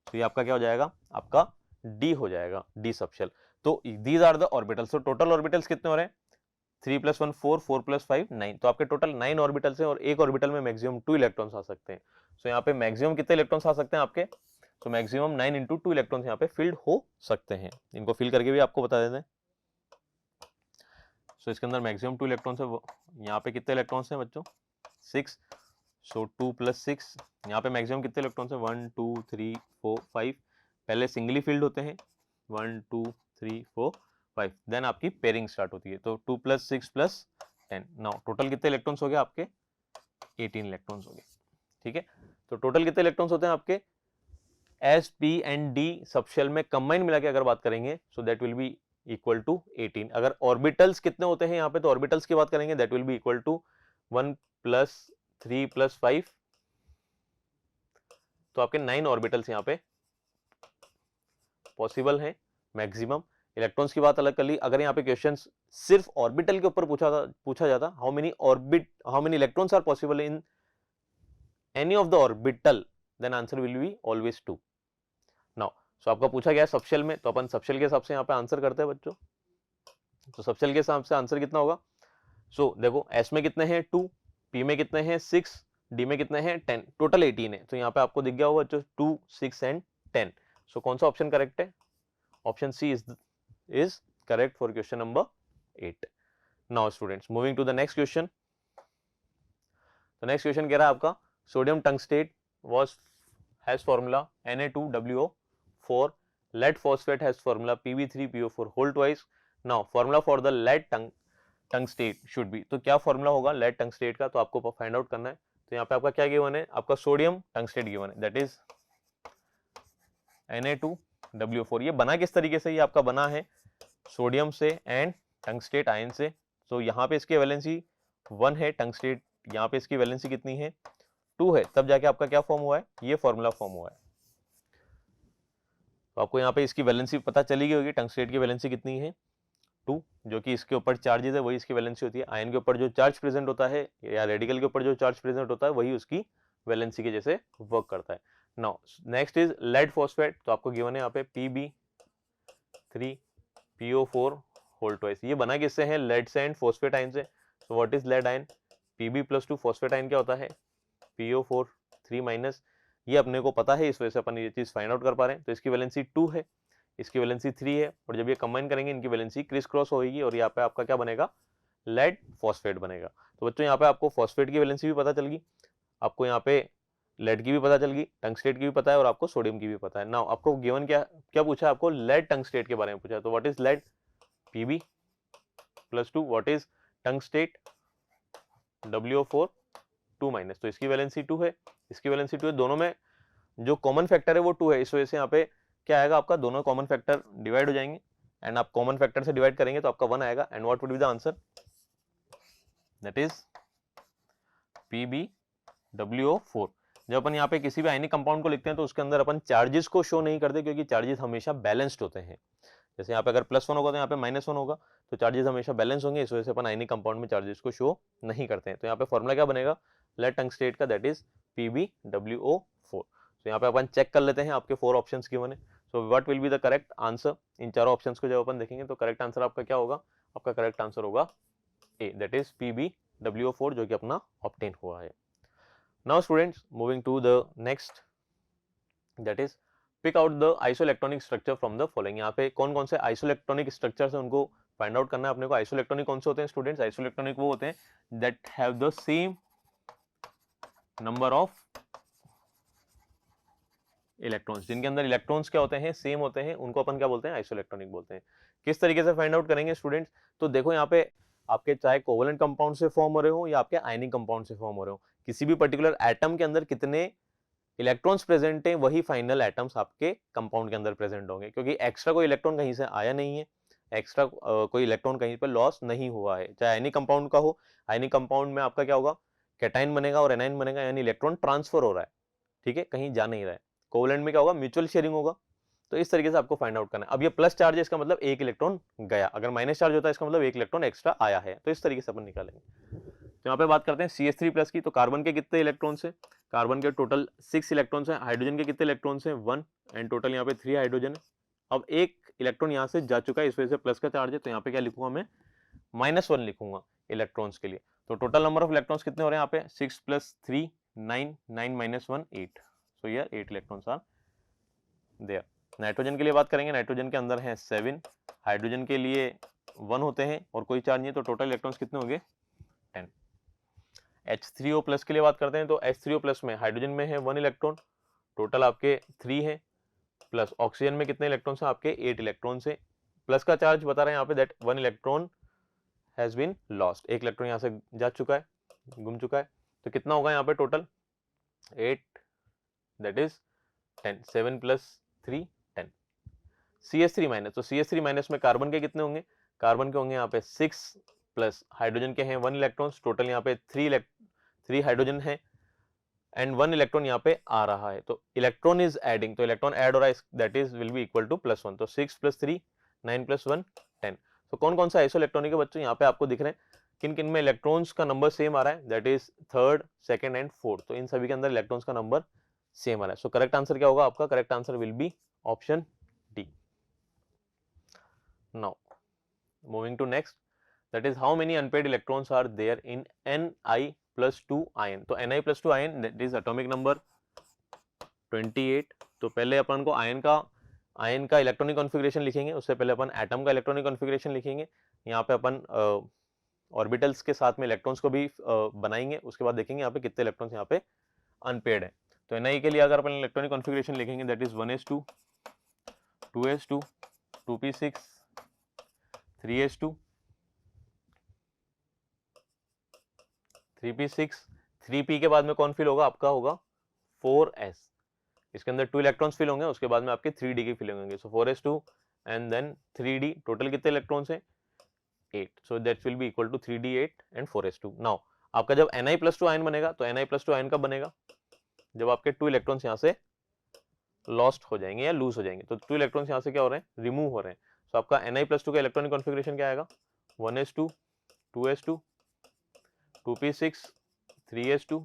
तो ये आपका क्या हो जाएगा, आपका d हो जाएगा, d सबशेल। तो दीज आर द ऑर्बिटल्स। तो टोटल ऑर्बिटल्स कितने हो रहे हैं, 3 + 1 4, 4 + 5 9। तो आपके टोटल 9 ऑर्बिटल्स हैं और एक ऑर्बिटल में मैक्सिमम 2 इलेक्ट्रॉन्स आ सकते हैं। सो यहाँ पे मैक्सिमम कितने इलेक्ट्रॉन्स आ सकते हैं आपके, तो मैक्सिमम 9 × 2 इलेक्ट्रॉन्स यहाँ पे फिल्ड हो सकते हैं। इनको फिल करके भी आपको बता देते हैं। सो इसके अंदर मैक्सिमम 2 इलेक्ट्रॉन्स है। यहाँ पे कितने इलेक्ट्रॉन्स हैं बच्चों, 6। सो 2 + 6, यहाँ पे मैक्सिमम कितने इलेक्ट्रॉन्स हैं, 1 2 3 4 5। पहले सिंगली फिल्ड होते हैं, 1 2 3 4 5, देन आपकी पेयरिंग स्टार्ट होती है। तो 2 + 6 + 10, नाउ टोटल कितने इलेक्ट्रॉन्स हो गए आपके, 18 इलेक्ट्रॉन्स हो गए। ठीक है, तो टोटल कितने इलेक्ट्रॉन्स होते हैं आपके S, P and D subshell में कंबाइन मिला के अगर बात करेंगे, so that will be equal to 18। अगर ऑर्बिटल्स कितने होते हैं यहाँ पे, तो ऑर्बिटल्स की बात करेंगे, that will be equal to 1 + 3 + 5। तो आपके 9 ऑर्बिटल्स यहाँ पे पॉसिबल हैं मैक्सिमम। इलेक्ट्रॉन्स की बात अलग कर ली। अगर यहाँ पे क्वेश्चन सिर्फ ऑर्बिटल के ऊपर पूछा जाता, how many electrons are possible in any of the orbital, then answer will be always 2। Now so आपका पूछा गया है सबशेल में, तो अपन सबशेल के हिसाब से यहाँ पे आंसर करते हैं बच्चों। तो सबशेल के हिसाब से आंसर कितना होगा, सो देखो S में कितने हैं 2, P में कितने हैं 6, D में कितने हैं 10, टोटल 18 है। तो यहाँ पे आपको दिख गया होगा बच्चों 2 6 एंड 10। सो कौन सा ऑप्शन करेक्ट है, option C is correct for question number 8. Now students, moving to the next question. The next question कह रहा है आपका sodium tungstate has formula Na2WO4, lead phosphate has formula Pb3PO4 whole twice. Now formula for the lead tungstate should be, तो क्या formula होगा lead tungstate का, तो आपको फाइंड आउट करना है। तो यहाँ पे आपका क्या गिवन है, आपका सोडियम टंगस्टेट गिवन है, दैट इज Na2WO4। ये बना किस तरीके से, ये आपका बना है सोडियम से एंड टंगस्टेट आयन से। तो यहाँ पे इसकी वैलेंसी 1 है, टंगस्टेट यहाँ पे इसकी वैलेंसी कितनी है 2 है, तब जाके आपका क्या फॉर्म हुआ है, ये फॉर्मूला फॉर्म हुआ है। तो आपको यहाँ पे इसकी वैलेंसी पता चली गई होगी, टंगस्टेट की वैलेंसी कितनी है 2, जो कि इसके ऊपर चार्जेस है वही इसकी वैलेंसी होती है। आयन के ऊपर जो चार्ज प्रेजेंट होता है या रेडिकल के ऊपर जो चार्ज प्रेजेंट होता है वही उसकी वैलेंसी के जैसे वर्क करता है। Now next is lead phosphate, तो आपको गिवन है यहाँ पे Pb3PO4 होल ट्वाइस। ये बना किससे है, लेड से एंड फॉस्फेट आयन से। So what is lead ion, Pb+2 phosphate ion क्या होता है PO4 3-। ये अपने को पता है, इस वजह से अपन ये चीज फाइंड आउट कर पा रहे हैं। तो इसकी वैलेंसी 2 है, इसकी वैलेंसी 3 है, और जब ये कंबाइन करेंगे इनकी वैलेंसी क्रिस क्रॉस होगी और यहाँ पे आपका क्या बनेगा, लेड फॉस्फेट बनेगा। तो बच्चों यहाँ पे आपको फॉस्फेट की वैलेंसी भी पता चल गई, आपको यहाँ पे लेड की भी पता चल गई, टंगस्टेट की भी पता है, और आपको सोडियम की भी पता है। नाउ आपको गिवन क्या क्या पूछा है, आपको लेड टंगस्टेट के बारे में पूछा है। तो what is lead Pb+2, what is tungstate WO4 2-। तो इसकी वैलेंसी 2 है, इसकी वैलेंसी 2 है, दोनों में जो कॉमन फैक्टर है वो 2 है, इस वजह से यहाँ पे क्या आएगा, आपका दोनों कॉमन फैक्टर डिवाइड हो जाएंगे, एंड आप कॉमन फैक्टर से डिवाइड करेंगे तो आपका 1 आएगा। And what would be the answer, that is PbWO4। जब अपन यहाँ पे किसी भी आयनिक कंपाउंड को लिखते हैं तो उसके अंदर अपन चार्जेस को शो नहीं करते, क्योंकि चार्जेस हमेशा बैलेंस्ड होते हैं। जैसे यहाँ पे अगर +1 होगा तो यहाँ पे -1 होगा, तो चार्जेस हमेशा बैलेंस होंगे, इस वजह से अपन आयनिक कंपाउंड में चार्जेस को शो नहीं करते हैं। तो यहाँ पे फॉर्मूला क्या बनेगा लेड टंगस्टेट का, दैट इज PbWO4। तो यहाँ पे अपन चेक कर लेते हैं, आपके 4 ऑप्शंस गिवन है। So what will be the correct answer, इन चारों ऑप्शंस को जब अपन देखेंगे तो करेक्ट आंसर आपका क्या होगा, आपका करेक्ट आंसर होगा ए, दैट इज PbWO4, जो कि अपना ऑब्टेन हुआ है। Now students, moving to the next, that is pick out the isoelectronic structure from the following। यहाँ पे कौन कौन से isoelectronic structures है उनको फाइंड आउट करना है अपने को। isoelectronic कौन से होते हैं स्टूडेंट्स, isoelectronic वो होते हैं that have the same number of electrons, जिनके अंदर इलेक्ट्रॉन्स क्या होते हैं सेम होते हैं, उनको अपन क्या बोलते हैं आइसोइलेक्ट्रॉनिक बोलते हैं। किस तरीके से फाइंड आउट करेंगे स्टूडेंट्स, तो देखो यहाँ पे आपके चाहे कोवलेंट कंपाउंड से फॉर्म हो रहे हो या आपके आयनिक कंपाउंड से फॉर्म हो रहे हो, किसी भी पर्टिकुलर एटम के अंदर कितने इलेक्ट्रॉन्स प्रेजेंट है वही फाइनल एटम्स आपके कंपाउंड के अंदर प्रेजेंट होंगे, क्योंकि एक्स्ट्रा कोई इलेक्ट्रॉन कहीं से आया नहीं है, एक्स्ट्रा कोई इलेक्ट्रॉन कहीं पर लॉस नहीं हुआ है, चाहे एनी कंपाउंड का हो। एनी कंपाउंड में आपका क्या होगा, कैटाइन बनेगा और एनाइन बनेगा, यानी इलेक्ट्रॉन ट्रांसफर हो रहा है, ठीक है, कहीं जा नहीं रहा है। कोवलेंट में क्या होगा, म्यूचुअल शेयरिंग होगा। तो इस तरीके से आपको फाइंड आउट करना है। अब ये प्लस चार्ज है, इसका मतलब एक इलेक्ट्रॉन गया, अगर माइनस चार्ज होता है इसका मतलब एक इलेक्ट्रॉन एक्स्ट्रा आया है। तो इस तरीके से अपन निकालेंगे। तो यहाँ पे बात करते हैं CH3+ की। तो कार्बन के कितने इलेक्ट्रॉन्स हैं, कार्बन के टोटल 6 इलेक्ट्रॉन्स हैं। हाइड्रोजन के कितने इलेक्ट्रॉन्स हैं, 1, एंड टोटल यहाँ पे 3 हाइड्रोजन है। अब एक इलेक्ट्रॉन यहाँ से जा चुका है, इस वजह से प्लस का चार्ज है, तो यहाँ पे क्या लिखूंगा मैं, -1 लिखूंगा इलेक्ट्रॉन्स के लिए। तो टोटल नंबर ऑफ इलेक्ट्रॉन्स कितने हो रहे हैं यहाँ पे, 6 + 3 9, 9 - 1 8। So here 8 electrons are there. Nitrogen के लिए बात करेंगे, नाइट्रोजन के अंदर है 7, हाइड्रोजन के लिए 1 होते हैं और कोई चार्ज नहीं है, तो टोटल इलेक्ट्रॉन्स कितने होंगे, 10। H3O+ के लिए बात करते हैं, तो H3O+ में हाइड्रोजन में है 1 इलेक्ट्रॉन, टोटल आपके 3 है, प्लस ऑक्सीजन में कितने इलेक्ट्रॉन्स हैं आपके, 8 इलेक्ट्रॉन्स है। प्लस का चार्ज बता रहे हैं यहाँ पे that 1 electron has been lost, एक इलेक्ट्रॉन यहाँ से जा चुका है, गुम चुका है। तो कितना होगा यहाँ पे टोटल, 8, दैट इज 10, 7 + 3 10। CH3-, तो CH3- में कार्बन के कितने होंगे, कार्बन के होंगे यहाँ पे 6, प्लस हाइड्रोजन के हैं 1 इलेक्ट्रॉन्स, टोटल यहाँ पे 3 हाइड्रोजन है एंड 1 इलेक्ट्रॉन यहाँ पे आ रहा है। तो इलेक्ट्रॉन इज एडिंग, तो इलेक्ट्रॉन ऐड हो रहा है, that is will be equal to +1। तो 6 + 3 9 + 1 10। तो कौन कौन सा आइसोइलेक्ट्रॉनिक है बच्चों, यहाँ पे आपको दिख रहे हैं किन किन में इलेक्ट्रॉन्स का नंबर सेम आ रहा है, that is 3rd, 2nd and 4th। तो इन सभी के अंदर इलेक्ट्रॉन्स का नंबर सेम आ रहा है। सो करेक्ट आंसर क्या होगा आपका, correct answer will be option D. Now moving to next, that is how many unpaired electrons are there in Ni+2 ion। तो Ni+2 ion, that is atomic number 28। तो पहले अपन को ion का electronic configuration लिखेंगे, उससे पहले अपन एटम का electronic configuration लिखेंगे। यहाँ पे अपन ऑर्बिटल्स के साथ में इलेक्ट्रॉन्स को भी बनाएंगे, उसके बाद देखेंगे यहाँ पे कितने इलेक्ट्रॉन्स यहाँ पे अनपेयर्ड है। तो Ni के लिए अगर अपन इलेक्ट्रॉनिक कॉन्फ़िगरेशन लिखेंगे, that is 1s2 2s2 2p6 3s2 3p6, 3p के बाद में कौन फिल होगा, आपका होगा 4s। इसके अंदर 2 इलेक्ट्रॉन्स फिल होंगे, उसके बाद में आपके 3d की फिलिंग होंगे। So 4s2 and then 3d, total कितने इलेक्ट्रॉन्स हैं, 8। So that will be equal to 3d8 and 4s2। Now आपका जब Ni+2 आयन बनेगा, तो Ni+2 आयन कब बनेगा, जब आपके 2 इलेक्ट्रॉन्स यहाँ से लॉस्ट हो जाएंगे या लूज हो जाएंगे। तो 2 इलेक्ट्रॉन्स यहाँ से क्या हो रहे हैं, रिमूव हो रहे हैं। सो आपका Ni+2 का इलेक्ट्रॉनिक कॉन्फ़िगरेशन क्या आएगा, 1s2 2s2 2p6 3s2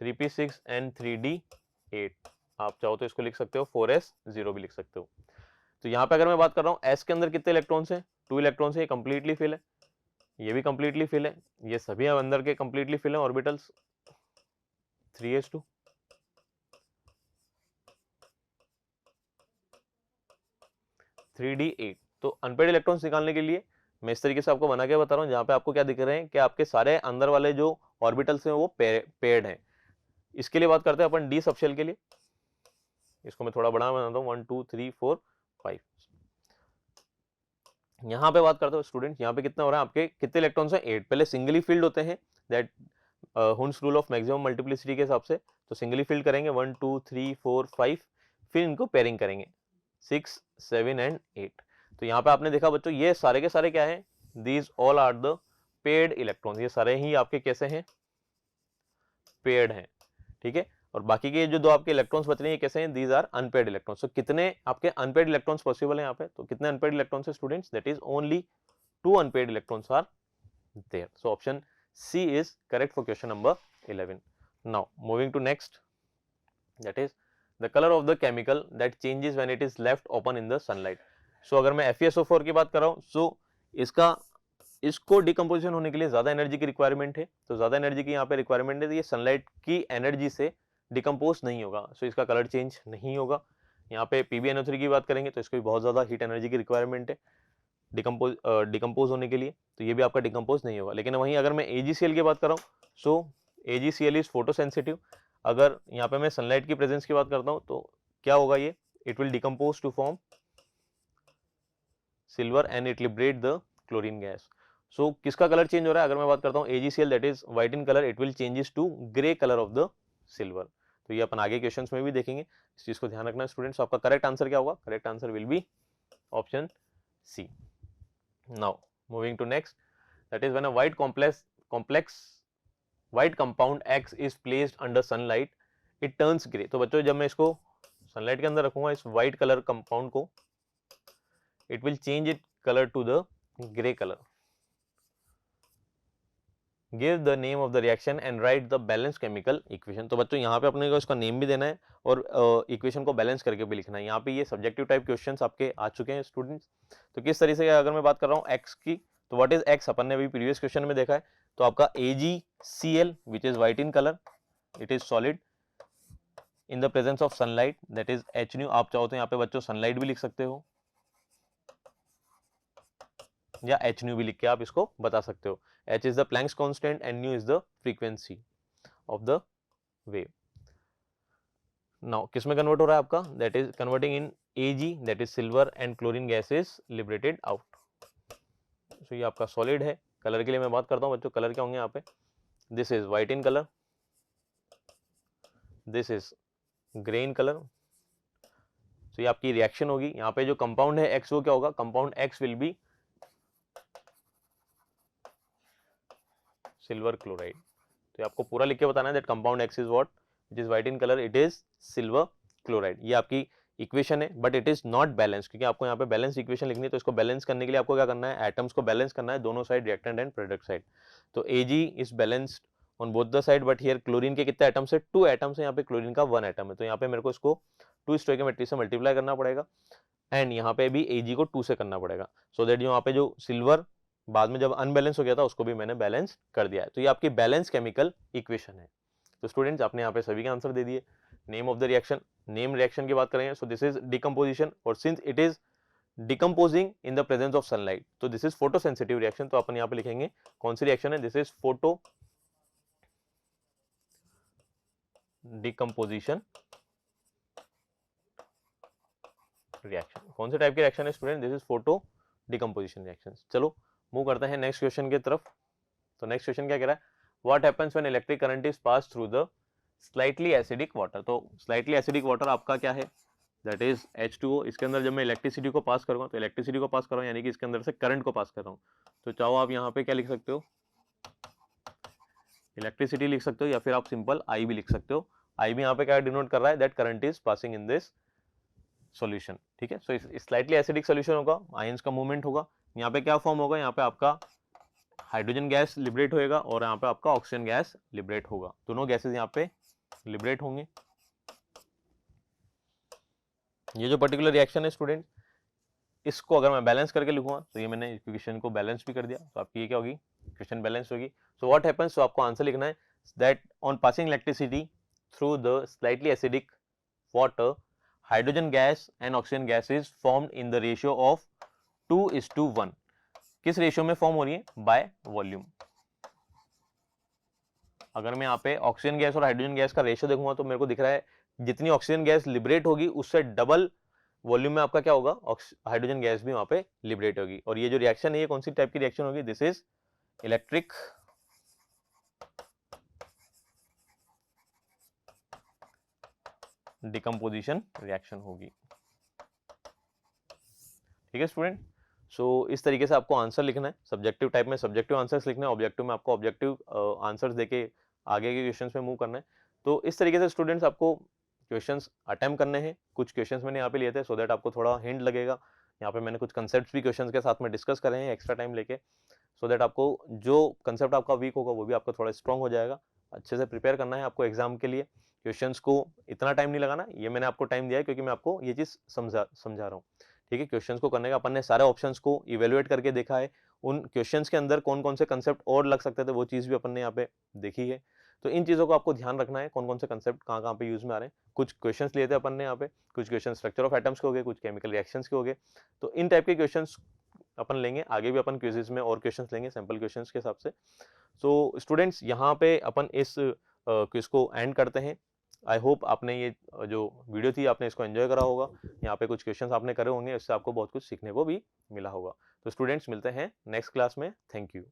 3p6 and 3d8। आप चाहो तो इसको लिख सकते हो 4s0 भी लिख सकते हो। तो यहाँ पे अगर मैं बात कर रहा हूँ s के अंदर कितने इलेक्ट्रॉन्स हैं, 2 इलेक्ट्रॉन्स है, ये कंप्लीटली फिल है, ये भी कंप्लीटली फिल है, ये सभी अंदर के कंप्लीटली फिल है ऑर्बिटल्स। 3s2 3d8। तो अनपेड इलेक्ट्रॉन्स निकालने के लिए मैं इस तरीके से आपको बना के बता रहा हूँ, जहाँ पे आपको क्या दिख रहे हैं कि आपके सारे अंदर वाले जो ऑर्बिटल्स हैं वो पेयर्ड हैं। इसके लिए बात करते हैं अपन डी सबशेल के लिए, इसको मैं थोड़ा बड़ा बनाता हूँ, 1 2 3 4 5। यहाँ पे बात करते हो स्टूडेंट, यहाँ पे कितना हो रहा है, आपके कितने इलेक्ट्रॉन्स हैं, 8। पहले सिंगली फील्ड होते हैं, that Hund's rule of maximum multiplicity के हिसाब से। तो सिंगली फील्ड करेंगे 1 2 3 4 5, फिर इनको पेयरिंग करेंगे 6 7 एंड 8। तो यहाँ पे आपने देखा बच्चों, ये सारे के सारे क्या है, these all are the paired electrons, ये सारे ही आपके कैसे हैं, पेयर्ड हैं, ठीक है। और बाकी के जो दो आपके इलेक्ट्रॉन्स बच रहे हैं कैसे हैं, दीज आर अनपेयर्ड इलेक्ट्रॉन्स। तो कितने आपके अनपेयर्ड इलेक्ट्रॉन्स पॉसिबल है यहाँ पे, तो कितने अनपेयर्ड इलेक्ट्रॉन्स है students, that is only 2 unpaired electrons are there. So option C is correct for question number 11। Now moving to next, that is the colour of the chemical that changes when it is left open in the sunlight. So अगर मैं FeSO4 की बात कर रहा हूँ, सो इसको decomposition होने के लिए ज्यादा एनर्जी की रिक्वायरमेंट है, तो ज्यादा एनर्जी की यहाँ पे रिक्वायरमेंट है, तो ये सनलाइट की एनर्जी से डिकम्पोज नहीं होगा, सो इसका कलर चेंज नहीं होगा। यहाँ पे PbNO3 की बात करेंगे, तो इसको भी बहुत ज्यादा हीट एनर्जी की रिक्वायरमेंट है डिकम्पोज होने के लिए, तो ये भी आपका डिकम्पोज नहीं होगा। लेकिन वहीं अगर मैं AgCl की बात कर रहा हूँ, सो AgCl इज फोटोसेंसिटिव। अगर यहाँ पे मैं सनलाइट की प्रेजेंस की बात करता हूँ, तो क्या होगा, ये it will decompose to form silver and it liberate the chlorine gas. So किसका कलर चेंज हो रहा है, अगर मैं बात करता हूँ AgCl, that is white in colour, it will changes to grey colour of the silver. तो ये अपन आगे क्वेश्चंस में भी देखेंगे, इस चीज को ध्यान रखना स्टूडेंट्स। आपका करेक्ट आंसर क्या होगा? Correct answer will be option C. Now moving to next, that is when a complex white compound X is placed under sunlight it turns gray। तो बच्चों जब मैं इसको सनलाइट के अंदर रखूंगा इस व्हाइट कलर कंपाउंड को, it will change its color to the gray color। give the name of the reaction and write the balanced chemical equation। तो बच्चों यहाँ पे अपने को इसका नेम भी देना है और इक्वेशन को बैलेंस करके भी लिखना है। यहाँ पे ये सब्जेक्टिव टाइप क्वेश्चंस आपके आ चुके हैं स्टूडेंट्स। तो किस तरीके से अगर मैं बात कर रहा हूँ एक्स की, तो व्हाट इज एक्स अपन ने अभी प्रीवियस क्वेश्चन में देखा है। तो आपका AgCl which is white in colour, it is solid in the presence of sunlight, that is Hnu। आप चाहो तो यहाँ पे बच्चों सनलाइट भी लिख सकते हो या Hnu भी लिख के आप इसको बता सकते हो। H is the Planck's constant and nu is the frequency of the wave। Now किस में कन्वर्ट हो रहा है आपका? That is converting in Ag, that is silver and chlorine gas is liberated out। So ये आपका सॉलिड है। Colour के लिए मैं बात करता हूँ बच्चों, कलर क्या होंगे यहाँ पे? This is white in color, this is grey in color। So ये आपकी रिएक्शन होगी। यहाँ पे जो कंपाउंड है X वो क्या होगा? Compound X will be silver chloride. तो आपको पूरा लिख के बताना है that compound X is what, it is white in colour, it is silver chloride. ये आपकी इक्वेशन है but it is not balance, क्योंकि आपको यहाँ पे बैलेंस इक्वेशन लिखनी है। तो इसको बैलेंस करने के लिए आपको क्या करना है? एटम्स को बैलेंस करना है, दोनों side, reactant and product side. तो Ag is balanced on both the side, but here chlorine के कितने एटम्स है? 2 एटम्स है। यहाँ पे क्लोरीन का 1 एटम है, तो यहाँ पे मेरे को इसको 2 स्टोइकियोमेट्री से मल्टीप्लाई करना पड़ेगा एंड यहाँ पे भी Ag को 2 से करना पड़ेगा, सो दैट यहाँ पे जो सिल्वर बाद में जब अनबैलेंस हो गया था उसको भी मैंने बैलेंस कर दिया है। तो ये आपकी बैलेंस केमिकल इक्वेशन है। तो स्टूडेंट्स आपने यहाँ पे सभी के आंसर दे दिए। Name of the reaction, name reaction की बात करेंगे, सो दिस इज डिकम्पोजिशन, और since it is decomposing in the presence of sunlight, तो this is photo sensitive reaction. तो अपन यहाँ पे लिखेंगे कौन सी रिएक्शन है? This is photo decomposition reaction. कौन से टाइप की रिएक्शन है student? This is photo decomposition reaction. चलो मूव करते हैं नेक्स्ट क्वेश्चन की तरफ। तो नेक्स्ट क्वेश्चन क्या कह रहा है? What happens when electric current is pass through the slightly acidic water. तो स्लाइटली एसिडिक वाटर आपका क्या है? That is H2O। इसके अंदर जब मैं इलेक्ट्रिसिटी को पास करूंगा, तो इलेक्ट्रिसिटी को पास कर रहा हूं यानी कि इसके अंदर से करंट को पास कर रहा हूं। तो चाहो आप यहाँ पे क्या लिख सकते हो? इलेक्ट्रिसिटी लिख सकते हो या फिर आप सिंपल I भी लिख सकते हो। I भी यहाँ पे क्या डिनोट कर रहा है? That current is passing in this solution. ठीक है, सो स्लाइटली एसिडिक सॉल्यूशन होगा, आयंस का मूवमेंट होगा। यहाँ पे क्या फॉर्म होगा? यहाँ पे आपका हाइड्रोजन गैस लिबरेट होएगा और यहाँ पे आपका ऑक्सीजन गैस लिबरेट होगा। दोनों गैसेस यहाँ पे लिबरेट होंगे। ये जो पर्टिकुलर रिएक्शन है स्टूडेंट, इसको अगर मैं बैलेंस करके लिखूंगा, तो ये मैंने इक्वेशन को बैलेंस भी कर दिया, तो आपकी ये क्या होगी? इक्वेशन बैलेंस होगी। सो व्हाट हैपेंस, तो आपको आंसर लिखना है that on passing electricity through the slightly acidic water, hydrogen gas and oxygen gas is formed in the ratio of 2:1। किस रेशियो में फॉर्म हो रही है? By volume. अगर मैं यहाँ पे ऑक्सीजन गैस और हाइड्रोजन गैस का रेशियो देखूंगा, तो मेरे को दिख रहा है जितनी ऑक्सीजन गैस लिबरेट होगी उससे डबल वॉल्यूम में आपका क्या होगा? हाइड्रोजन गैस भी वहां पे लिबरेट होगी। और ये जो रिएक्शन है ये कौन सी टाइप की रिएक्शन होगी? This is electric decomposition reaction होगी। ठीक है स्टूडेंट, सो इस तरीके से आपको आंसर लिखना है। सब्जेक्टिव टाइप में सब्जेक्टिव आंसर्स लिखना है, ऑब्जेक्टिव में आपको ऑब्जेक्टिव आंसर्स देके आगे के क्वेश्चंस में मूव करना है। तो इस तरीके से स्टूडेंट्स आपको क्वेश्चंस अटेम्प्ट करने हैं। कुछ क्वेश्चंस मैंने यहाँ पे लिए थे सो दैट आपको थोड़ा हिंट लगेगा। यहाँ पे मैंने कुछ कंसेप्ट्स भी क्वेश्चंस के साथ में डिस्कस करे हैं एक्स्ट्रा टाइम लेके, सो दैट आपको जो कंसेप्ट आपका वीक होगा वो भी आपका थोड़ा स्ट्रॉन्ग हो जाएगा। अच्छे से प्रिपेयर करना है आपको एग्जाम के लिए। क्वेश्चंस को इतना टाइम नहीं लगाना, ये मैंने आपको टाइम दिया है क्योंकि मैं आपको ये चीज़ समझा रहा हूँ। ठीक है, क्वेश्चंस को करने का अपन ने सारे ऑप्शंस को इवेलुएट करके देखा है। उन क्वेश्चंस के अंदर कौन कौन से कंसेप्ट और लग सकते थे वो चीज़ भी अपन ने यहाँ पे देखी है। तो इन चीज़ों को आपको ध्यान रखना है, कौन कौन से कंसेप्ट कहाँ कहाँ पे यूज में आ रहे हैं। कुछ क्वेश्चंस लिए थे अपन ने यहाँ पे, कुछ क्वेश्चन स्ट्रक्चर ऑफ एटम्स के हो गए, कुछ केमिकल रिएक्शंस के हो गए। तो इन टाइप के क्वेश्चंस अपन लेंगे आगे भी, अपन क्विज़ेस में और क्वेश्चंस लेंगे सैम्पल क्वेश्चंस के हिसाब से। सो स्टूडेंट्स यहाँ पे अपन इस क्विज को एंड करते हैं। आई होप आपने ये जो वीडियो थी आपने इसको एंजॉय करा होगा। यहाँ पे कुछ क्वेश्चंस आपने करे होंगे, इससे आपको बहुत कुछ सीखने को भी मिला होगा। तो स्टूडेंट्स मिलते हैं नेक्स्ट क्लास में। Thank you.